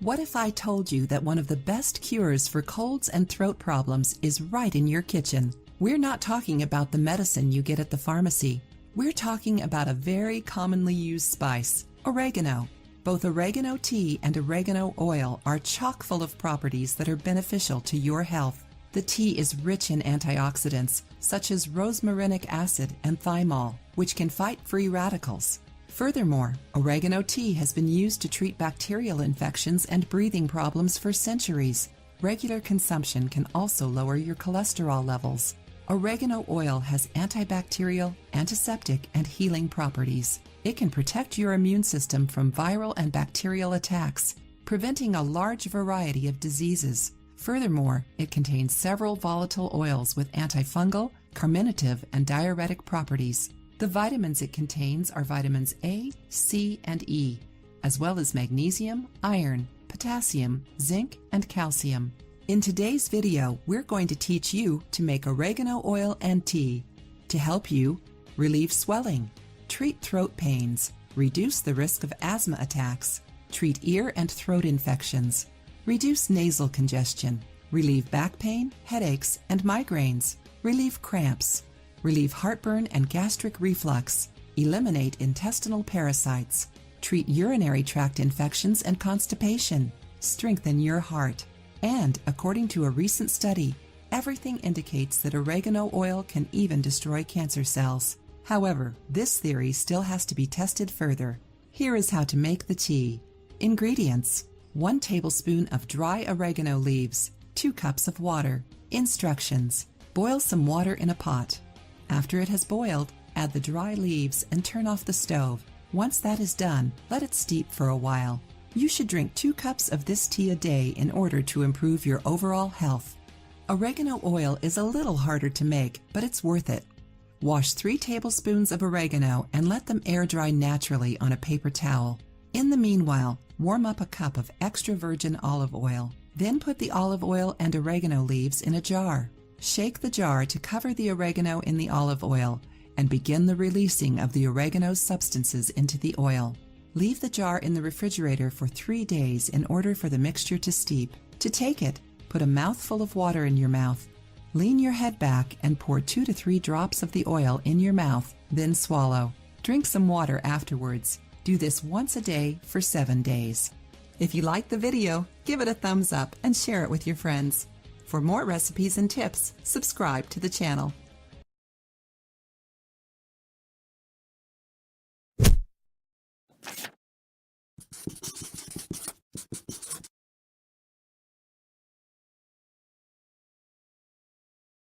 What if I told you that one of the best cures for colds and throat problems is right in your kitchen? We're not talking about the medicine you get at the pharmacy. We're talking about a very commonly used spice, oregano. Both oregano tea and oregano oil are chock full of properties that are beneficial to your health. The tea is rich in antioxidants, such as rosmarinic acid and thymol, which can fight free radicals. Furthermore, oregano tea has been used to treat bacterial infections and breathing problems for centuries. Regular consumption can also lower your cholesterol levels. Oregano oil has antibacterial, antiseptic, and healing properties. It can protect your immune system from viral and bacterial attacks, preventing a large variety of diseases. Furthermore, it contains several volatile oils with antifungal, carminative, and diuretic properties. The vitamins it contains are vitamins A, C, and E, as well as magnesium, iron, potassium, zinc, and calcium. In today's video, we're going to teach you to make oregano oil and tea to help you relieve swelling, treat throat pains, reduce the risk of asthma attacks, treat ear and throat infections, reduce nasal congestion, relieve back pain, headaches, and migraines, relieve cramps, relieve heartburn and gastric reflux, eliminate intestinal parasites, treat urinary tract infections and constipation, strengthen your heart. And, according to a recent study, everything indicates that oregano oil can even destroy cancer cells. However, this theory still has to be tested further. Here is how to make the tea. Ingredients: 1 tablespoon of dry oregano leaves, 2 cups of water. Instructions: boil some water in a pot. After it has boiled, add the dry leaves and turn off the stove. Once that is done, let it steep for a while. You should drink 2 cups of this tea a day in order to improve your overall health. Oregano oil is a little harder to make, but it's worth it. Wash 3 tablespoons of oregano and let them air dry naturally on a paper towel. In the meanwhile, warm up a cup of extra virgin olive oil. Then put the olive oil and oregano leaves in a jar. Shake the jar to cover the oregano in the olive oil and begin the releasing of the oregano substances into the oil. Leave the jar in the refrigerator for 3 days in order for the mixture to steep. To take it, put a mouthful of water in your mouth. Lean your head back and pour 2 to 3 drops of the oil in your mouth, then swallow. Drink some water afterwards. Do this once a day for 7 days. If you liked the video, give it a thumbs up and share it with your friends. For more recipes and tips, subscribe to the channel.